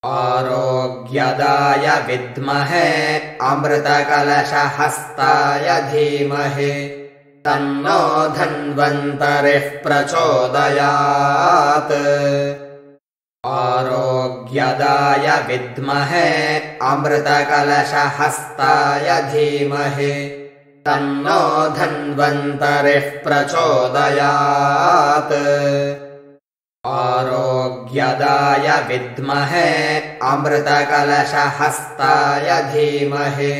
आरोग्यदाय विद्महे अमृतकलशहस्ताय धीमहि तन्नो धन्वन्तरिः प्रचोदयात्। आरोग्यदाय विद्महे अमृतकलशहस्ताय धीमहि तन्नो धन्वन्तरिः प्रचोदयात्। आरोग्यदाय विद्महे अमृतकलशहस्ताय धीमहि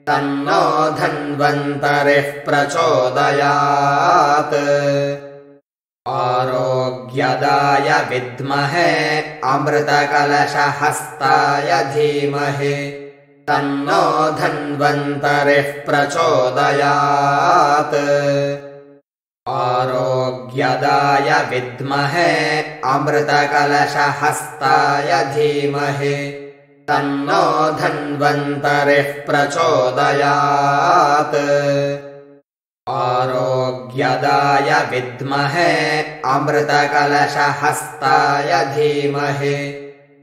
तन्नो धन्वन्तरिः प्रचोदयात्। आरोग्यदाय विद्महे अमृतकलशहस्ताय धीमहि तन्नो धन्वन्तरिः प्रचोदयात्। आरोग्यदाय विद्महे अमृतकलशहस्ताय धीमहि तन्नो धन्वन्तरिः प्रचोदयात्। आरोग्यदाय विद्महे अमृतकलशहस्ताय धीमहि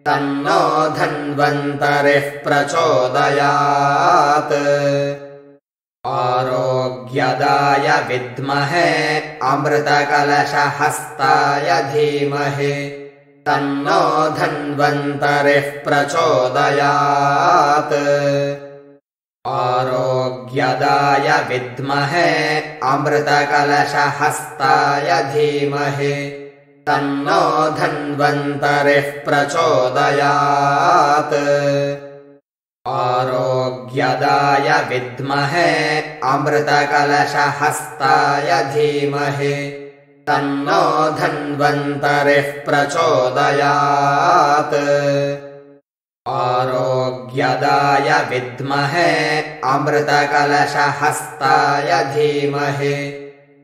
तन्नो धन्वन्तरिः प्रचोदयात्। आरोग्यदाय विद्महे अमृतकलशहस्ताय धीमहि तन्नो धन्वन्तरिः प्रचोदयात्। आरोग्यदाय विद्महे अमृतकलशहस्ताय धीमहि तन्नो धन्वन्तरिः प्रचोदयात्। आरोग्यदाय विद्महे अमृतकलशहस्ताय धीमहि तन्नो धन्वन्तरिः प्रचोदयात्। आरोग्यदाय विद्महे अमृतकलशहस्ताय धीमहि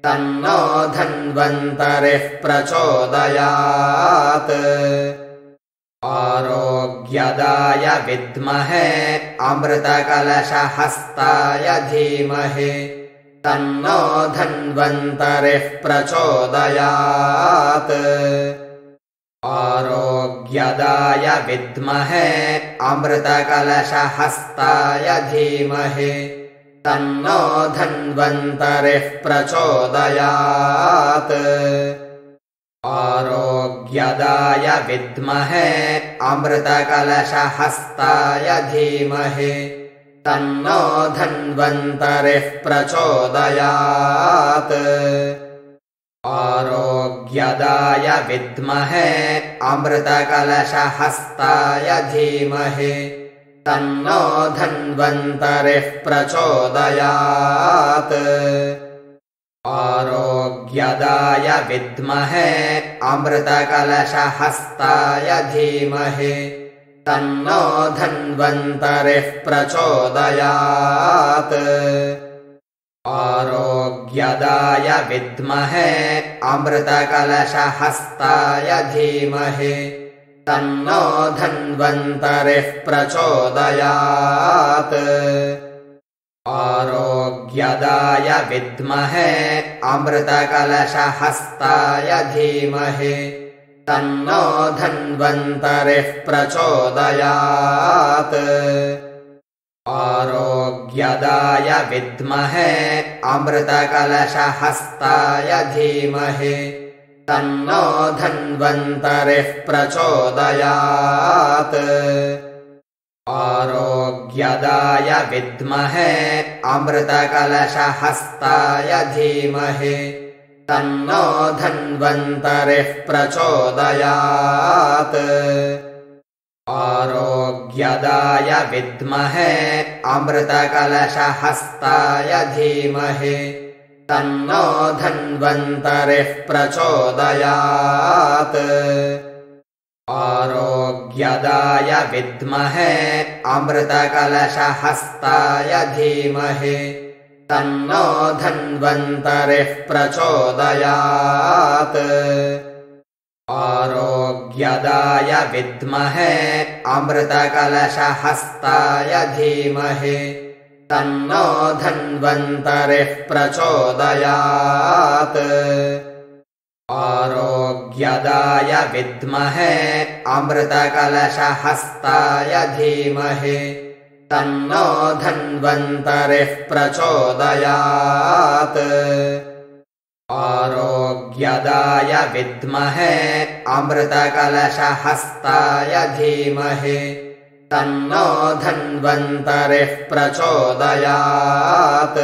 तन्नो धन्वन्तरिः प्रचोदयात्। आरोग्यदाय विद्महे अमृतकलशहस्ताय धीमहि तन्नो धन्वन्तरिः प्रचोदयात्। आरोग्यदाय विद्महे अमृतकलशहस्ताय धीमहि तन्नो धन्वन्तरिः प्रचोदयात्। आरोग्यदाय विद्महे अमृतकलशहस्ताय धीमहि तन्नो धन्वन्तरिः प्रचोदयात्। आरोग्यदाय विद्महे अमृतकलशहस्ताय धीमहि तन्नो धन्वन्तरिः प्रचोदयात्। आरोग्यदाय विद्महे अमृतकलशहस्ताय धीमहि तन्नो धन्वन्तरिः प्रचोदयात्। आरोग्यदाय विद्महे अमृतकलशहस्ताय धीमहि तन्नो धन्वन्तरिः प्रचोदयात्। आरोग्यदाय विद्महे अमृतकलशहस्ताय धीमहि तन्नो धन्वन्तरिः प्रचोदयात्। आरोग्यदाय विद्महे अमृतकलशहस्ताय धीमहि तन्नो धन्वन्तरिः प्रचोदयात्। आरोग्यदाय विद्महे अमृतकलशहस्ताय धीमहि तन्नो धन्वन्तरिः प्रचोदयात्। आरोग्यदाय विद्महे अमृतकलशहस्ताय धीमहि तन्नो धन्वन्तरिः प्रचोदयात्। आरोग्यदाय विद्महे अमृतकलशहस्ताय धीमहि तन्नो धन्वन्तरिः प्रचोदयात्। आरोग्यदाय विद्महे अमृतकलशहस्ताय धीमहि तन्नो धन्वन्तरिः प्रचोदयात्। आरोग्यदाय विद्महे अमृतकलशहस्ताय धीमहि तन्नो धन्वन्तरिः प्रचोदयात् आरोग्यदाय विद्महे अमृतकलशहस्ताय धीमहि तन्नो धन्वन्तरिः प्रचोदयात्।